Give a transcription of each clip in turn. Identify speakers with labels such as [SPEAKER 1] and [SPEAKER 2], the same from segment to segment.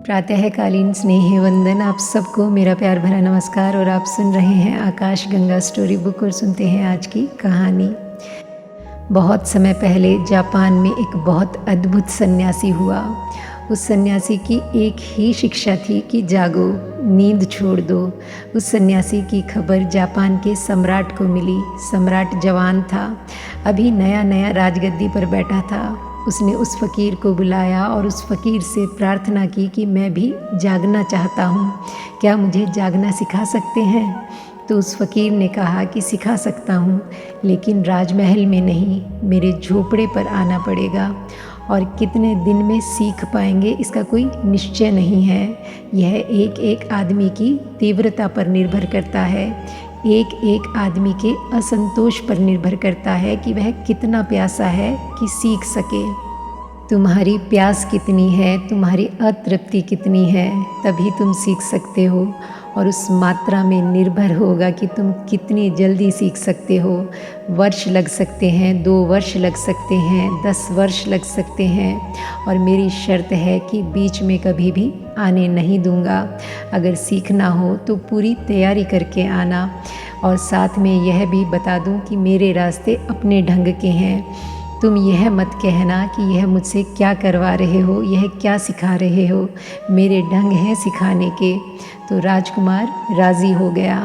[SPEAKER 1] प्रातःकालीन स्नेह वंदन आप सबको मेरा प्यार भरा नमस्कार। और आप सुन रहे हैं आकाश गंगा स्टोरी बुक और सुनते हैं आज की कहानी। बहुत समय पहले जापान में एक बहुत अद्भुत सन्यासी हुआ। उस सन्यासी की एक ही शिक्षा थी कि जागो, नींद छोड़ दो। उस सन्यासी की खबर जापान के सम्राट को मिली। सम्राट जवान था, अभी नया नया राजगद्दी पर बैठा था। उसने उस फ़कीर को बुलाया और उस फ़कीर से प्रार्थना की कि मैं भी जागना चाहता हूँ, क्या मुझे जागना सिखा सकते हैं? तो उस फ़कीर ने कहा कि सिखा सकता हूँ, लेकिन राजमहल में नहीं, मेरे झोपड़े पर आना पड़ेगा। और कितने दिन में सीख पाएंगे इसका कोई निश्चय नहीं है। यह एक एक आदमी की तीव्रता पर निर्भर करता है, एक एक आदमी के असंतोष पर निर्भर करता है कि वह कितना प्यासा है कि सीख सके। तुम्हारी प्यास कितनी है, तुम्हारी अतृप्ति कितनी है, तभी तुम सीख सकते हो। और उस मात्रा में निर्भर होगा कि तुम कितनी जल्दी सीख सकते हो। वर्ष लग सकते हैं, 2 वर्ष लग सकते हैं, 10 वर्ष लग सकते हैं। और मेरी शर्त है कि बीच में कभी भी आने नहीं दूंगा। अगर सीखना हो तो पूरी तैयारी करके आना। और साथ में यह भी बता दूं कि मेरे रास्ते अपने ढंग के हैं। तुम यह मत कहना कि यह मुझसे क्या करवा रहे हो, यह क्या सिखा रहे हो, मेरे ढंग हैं सिखाने के। तो राजकुमार राज़ी हो गया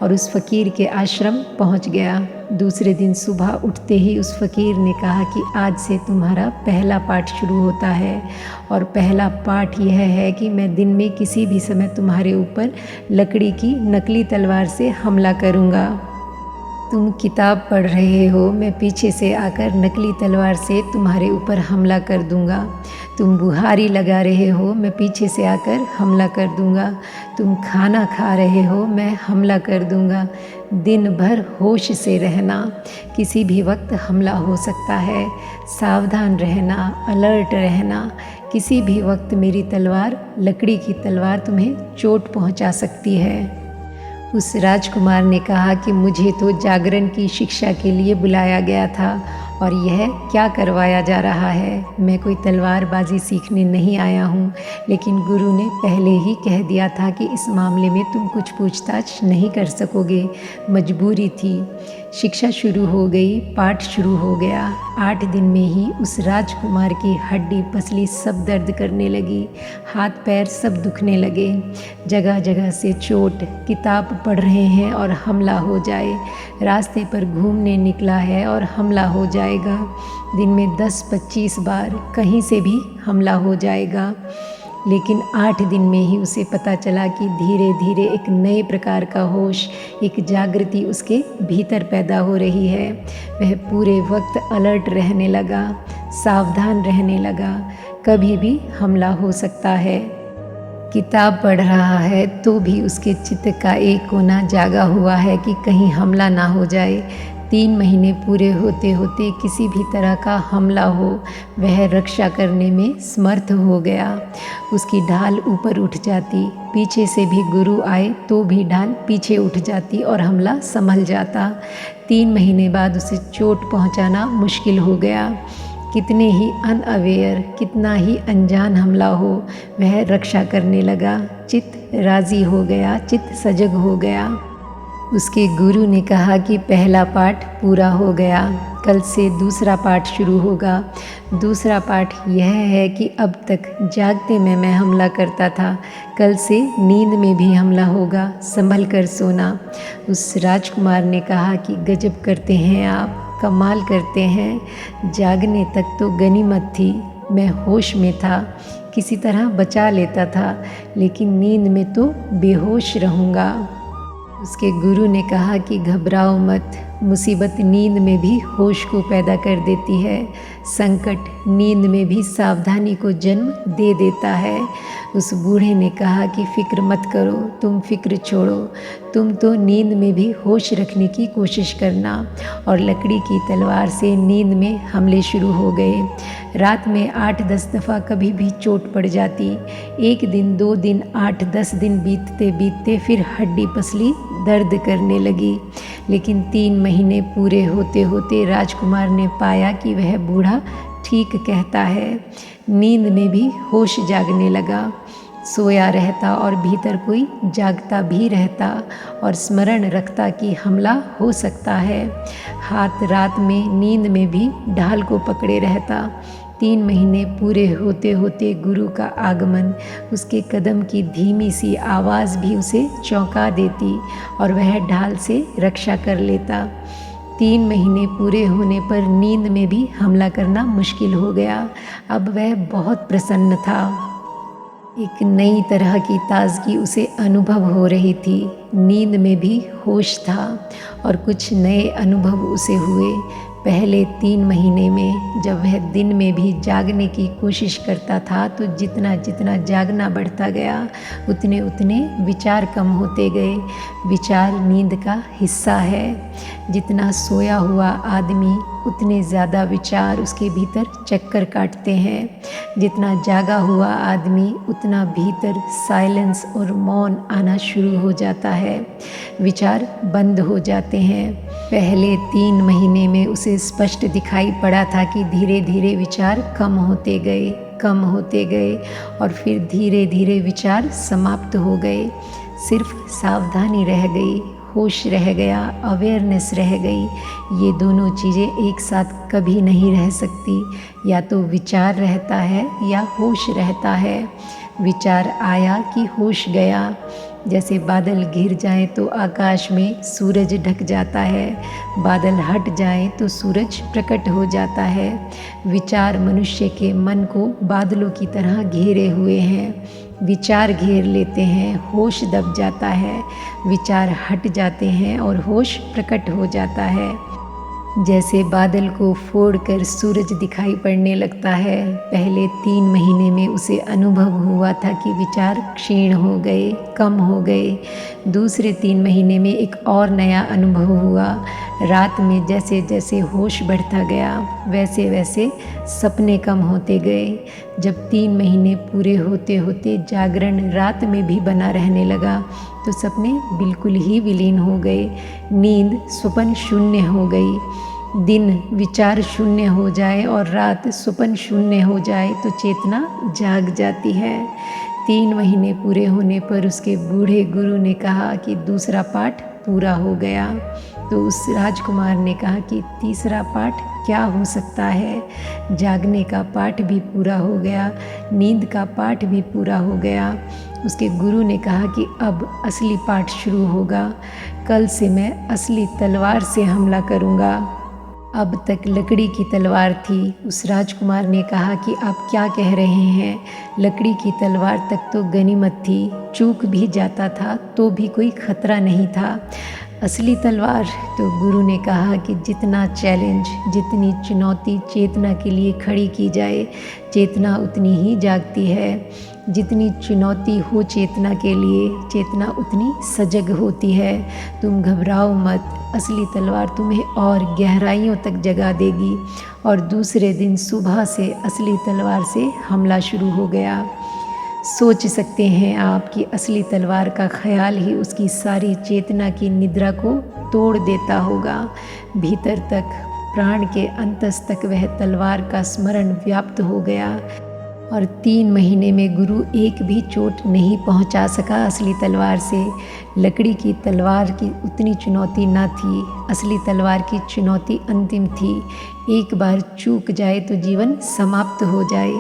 [SPEAKER 1] और उस फ़कीर के आश्रम पहुंच गया। दूसरे दिन सुबह उठते ही उस फ़कीर ने कहा कि आज से तुम्हारा पहला पाठ शुरू होता है। और पहला पाठ यह है कि मैं दिन में किसी भी समय तुम्हारे ऊपर लकड़ी की नकली तलवार से हमला करूँगा। तुम किताब पढ़ रहे हो, मैं पीछे से आकर नकली तलवार से तुम्हारे ऊपर हमला कर दूंगा। तुम बुहारी लगा रहे हो, मैं पीछे से आकर हमला कर दूंगा। तुम खाना खा रहे हो, मैं हमला कर दूंगा। दिन भर होश से रहना, किसी भी वक्त हमला हो सकता है। सावधान रहना, अलर्ट रहना, किसी भी वक्त मेरी तलवार, लकड़ी की तलवार तुम्हें चोट पहुंचा सकती है। उस राजकुमार ने कहा कि मुझे तो जागरण की शिक्षा के लिए बुलाया गया था और यह क्या करवाया जा रहा है। मैं कोई तलवारबाजी सीखने नहीं आया हूँ, लेकिन गुरु ने पहले ही कह दिया था कि इस मामले में तुम कुछ पूछताछ नहीं कर सकोगे। मजबूरी थी। शिक्षा शुरू हो गई, पाठ शुरू हो गया। 8 दिन में ही उस राजकुमार की हड्डी पसली सब दर्द करने लगी, हाथ पैर सब दुखने लगे। जगह जगह से चोट, किताब पढ़ रहे हैं और हमला हो जाए, रास्ते पर घूमने निकला है और हमला हो जाएगा। दिन में 10-25 बार कहीं से भी हमला हो जाएगा। लेकिन 8 दिन में ही उसे पता चला कि धीरे धीरे एक नए प्रकार का होश, एक जागृति उसके भीतर पैदा हो रही है। वह पूरे वक्त अलर्ट रहने लगा, सावधान रहने लगा, कभी भी हमला हो सकता है। किताब पढ़ रहा है तो भी उसके चित्त का एक कोना जागा हुआ है कि कहीं हमला ना हो जाए। 3 महीने पूरे होते होते किसी भी तरह का हमला हो, वह रक्षा करने में समर्थ हो गया। उसकी ढाल ऊपर उठ जाती, पीछे से भी गुरु आए तो भी ढाल पीछे उठ जाती और हमला संभल जाता। 3 महीने बाद उसे चोट पहुंचाना मुश्किल हो गया। कितने ही अनअवेयर, कितना ही अनजान हमला हो, वह रक्षा करने लगा। चित्त राज़ी हो गया, चित्त सजग हो गया। उसके गुरु ने कहा कि पहला पाठ पूरा हो गया, कल से दूसरा पाठ शुरू होगा। दूसरा पाठ यह है कि अब तक जागते में मैं हमला करता था, कल से नींद में भी हमला होगा, संभल कर सोना। उस राजकुमार ने कहा कि गजब करते हैं आप, कमाल करते हैं। जागने तक तो गनीमत थी, मैं होश में था, किसी तरह बचा लेता था, लेकिन नींद में तो बेहोश रहूँगा। उसके गुरु ने कहा कि घबराओ मत, मुसीबत नींद में भी होश को पैदा कर देती है। संकट नींद में भी सावधानी को जन्म दे देता है। उस बूढ़े ने कहा कि फ़िक्र मत करो, तुम फ़िक्र छोड़ो, तुम तो नींद में भी होश रखने की कोशिश करना। और लकड़ी की तलवार से नींद में हमले शुरू हो गए। रात में 8-10 दफ़ा कभी भी चोट पड़ जाती। 1 दिन, 2 दिन, 8-10 दिन बीतते बीतते फिर हड्डी पसली दर्द करने लगी। लेकिन 3 महीने पूरे होते होते राजकुमार ने पाया कि वह बूढ़ा ठीक कहता है। नींद में भी होश जागने लगा। सोया रहता और भीतर कोई जागता भी रहता और स्मरण रखता कि हमला हो सकता है। हाथ रात में नींद में भी ढाल को पकड़े रहता। 3 महीने पूरे होते होते गुरु का आगमन, उसके कदम की धीमी सी आवाज़ भी उसे चौंका देती और वह ढाल से रक्षा कर लेता। 3 महीने पूरे होने पर नींद में भी हमला करना मुश्किल हो गया। अब वह बहुत प्रसन्न था। एक नई तरह की ताजगी उसे अनुभव हो रही थी। नींद में भी होश था और कुछ नए अनुभव उसे हुए। पहले 3 महीने में जब वह दिन में भी जागने की कोशिश करता था तो जितना जितना जागना बढ़ता गया उतने उतने विचार कम होते गए। विचार नींद का हिस्सा है। जितना सोया हुआ आदमी उतने ज़्यादा विचार उसके भीतर चक्कर काटते हैं। जितना जागा हुआ आदमी उतना भीतर साइलेंस और मौन आना शुरू हो जाता है। विचार बंद हो जाते हैं। पहले 3 महीने में उसे स्पष्ट दिखाई पड़ा था कि धीरे धीरे विचार कम होते गए और फिर धीरे धीरे विचार समाप्त हो गए। सिर्फ सावधानी रह गई, होश रह गया, अवेयरनेस रह गई। ये दोनों चीज़ें एक साथ कभी नहीं रह सकती। या तो विचार रहता है या होश रहता है। विचार आया कि होश गया। जैसे बादल घिर जाएं तो आकाश में सूरज ढक जाता है, बादल हट जाएं तो सूरज प्रकट हो जाता है। विचार मनुष्य के मन को बादलों की तरह घेरे हुए हैं। विचार घेर लेते हैं, होश दब जाता है। विचार हट जाते हैं और होश प्रकट हो जाता है। जैसे बादल को फोड़कर सूरज दिखाई पड़ने लगता है। पहले 3 महीने में उसे अनुभव हुआ था कि विचार क्षीण हो गए, कम हो गए। दूसरे 3 महीने में एक और नया अनुभव हुआ। रात में जैसे जैसे होश बढ़ता गया वैसे वैसे सपने कम होते गए। जब 3 महीने पूरे होते होते जागरण रात में भी बना रहने लगा तो सपने बिल्कुल ही विलीन हो गए। नींद स्वप्न शून्य हो गई। दिन विचार शून्य हो जाए और रात स्वप्न शून्य हो जाए तो चेतना जाग जाती है। 3 महीने पूरे होने पर उसके बूढ़े गुरु ने कहा कि दूसरा पाठ पूरा हो गया। तो उस राजकुमार ने कहा कि तीसरा पाठ क्या हो सकता है। जागने का पाठ भी पूरा हो गया, नींद का पाठ भी पूरा हो गया। उसके गुरु ने कहा कि अब असली पाठ शुरू होगा। कल से मैं असली तलवार से हमला करूँगा। अब तक लकड़ी की तलवार थी। उस राजकुमार ने कहा कि आप क्या कह रहे हैं। लकड़ी की तलवार तक तो गनीमत थी, चूक भी जाता था तो भी कोई खतरा नहीं था। असली तलवार, तो गुरु ने कहा कि जितना चैलेंज, जितनी चुनौती चेतना के लिए खड़ी की जाए, चेतना उतनी ही जागती है। जितनी चुनौती हो चेतना के लिए, चेतना उतनी सजग होती है। तुम घबराओ मत, असली तलवार तुम्हें और गहराइयों तक जगा देगी। और दूसरे दिन सुबह से असली तलवार से हमला शुरू हो गया। सोच सकते हैं आप कि असली तलवार का ख्याल ही उसकी सारी चेतना की निद्रा को तोड़ देता होगा। भीतर तक, प्राण के अंतस तक वह तलवार का स्मरण व्याप्त हो गया। और 3 महीने में गुरु एक भी चोट नहीं पहुंचा सका असली तलवार से। लकड़ी की तलवार की उतनी चुनौती न थी, असली तलवार की चुनौती अंतिम थी। एक बार चूक जाए तो जीवन समाप्त हो जाए।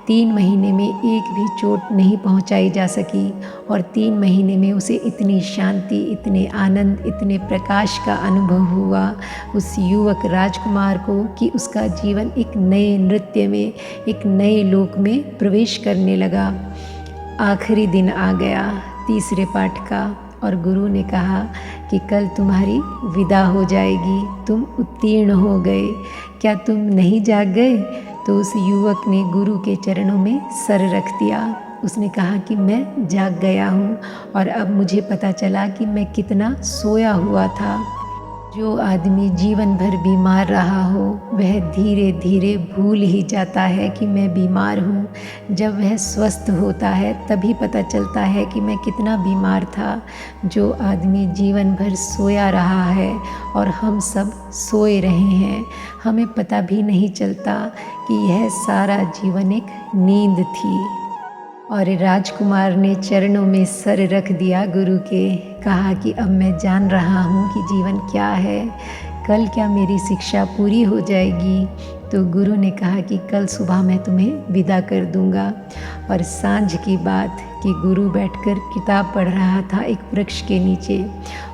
[SPEAKER 1] 3 महीने में एक भी चोट नहीं पहुंचाई जा सकी और 3 महीने में उसे इतनी शांति, इतने आनंद, इतने प्रकाश का अनुभव हुआ उस युवक राजकुमार को कि उसका जीवन एक नए नृत्य में, एक नए लोक में प्रवेश करने लगा। आखिरी दिन आ गया तीसरे पाठ का और गुरु ने कहा कि कल तुम्हारी विदा हो जाएगी, तुम उत्तीर्ण हो गए, क्या तुम नहीं जाग गए। तो उस युवक ने गुरु के चरणों में सर रख दिया। उसने कहा कि मैं जाग गया हूँ और अब मुझे पता चला कि मैं कितना सोया हुआ था। जो आदमी जीवन भर बीमार रहा हो वह धीरे धीरे भूल ही जाता है कि मैं बीमार हूँ। जब वह स्वस्थ होता है तभी पता चलता है कि मैं कितना बीमार था। जो आदमी जीवन भर सोया रहा है और हम सब सोए रहे हैं, हमें पता भी नहीं चलता कि यह सारा जीवन एक नींद थी। और राजकुमार ने चरणों में सर रख दिया गुरु के। कहा कि अब मैं जान रहा हूँ कि जीवन क्या है, कल क्या मेरी शिक्षा पूरी हो जाएगी। तो गुरु ने कहा कि कल सुबह मैं तुम्हें विदा कर दूंगा। और सांझ की बात कि गुरु बैठकर किताब पढ़ रहा था एक वृक्ष के नीचे,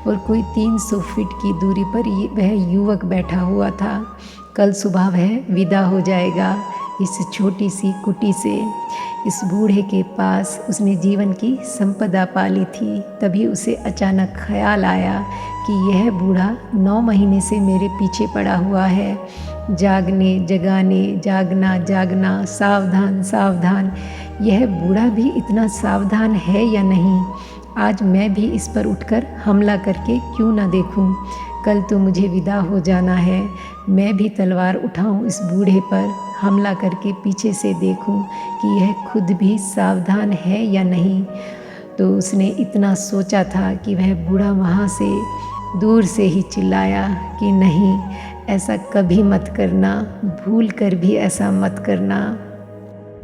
[SPEAKER 1] और कोई 300 फीट की दूरी पर वह युवक बैठा हुआ था। कल सुबह वह विदा हो जाएगा इस छोटी सी कुटी से। इस बूढ़े के पास उसने जीवन की संपदा पाली थी। तभी उसे अचानक ख्याल आया कि यह बूढ़ा 9 महीने से मेरे पीछे पड़ा हुआ है। जागने जगाने, जागना जागना, सावधान सावधान। यह बूढ़ा भी इतना सावधान है या नहीं? आज मैं भी इस पर उठकर हमला करके क्यों ना देखूं? कल तो मुझे विदा हो जाना है। मैं भी तलवार उठाऊं इस बूढ़े पर, हमला करके पीछे से देखूं कि यह खुद भी सावधान है या नहीं। तो उसने इतना सोचा था कि वह बूढ़ा वहाँ से दूर से ही चिल्लाया कि नहीं, ऐसा कभी मत करना, भूल कर भी ऐसा मत करना।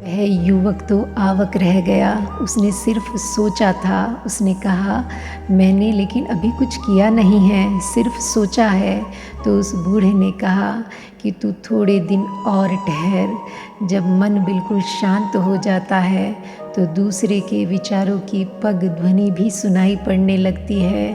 [SPEAKER 1] वह युवक तो आवाक रह गया। उसने सिर्फ सोचा था। उसने कहा, मैंने लेकिन अभी कुछ किया नहीं है, सिर्फ सोचा है। तो उस बूढ़े ने कहा कि तू थोड़े दिन और ठहर। जब मन बिल्कुल शांत हो जाता है तो दूसरे के विचारों की पग ध्वनि भी सुनाई पड़ने लगती है।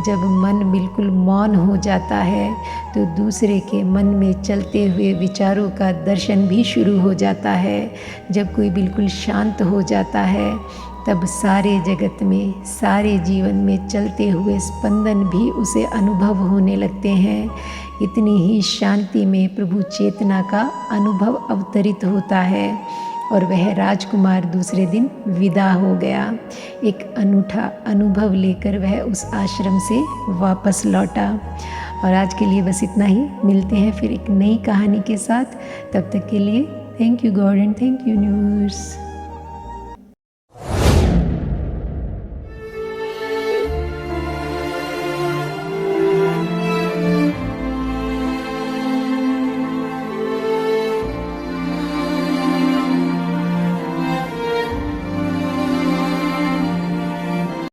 [SPEAKER 1] जब मन बिल्कुल मौन हो जाता है तो दूसरे के मन में चलते हुए विचारों का दर्शन भी शुरू हो जाता है। जब कोई बिल्कुल शांत हो जाता है तब सारे जगत में, सारे जीवन में चलते हुए स्पंदन भी उसे अनुभव होने लगते हैं। इतनी ही शांति में प्रभु चेतना का अनुभव अवतरित होता है। और वह राजकुमार दूसरे दिन विदा हो गया। एक अनूठा अनुभव लेकर वह उस आश्रम से वापस लौटा। और आज के लिए बस इतना ही। मिलते हैं फिर एक नई कहानी के साथ। तब तक के लिए thank you God and thank you universe.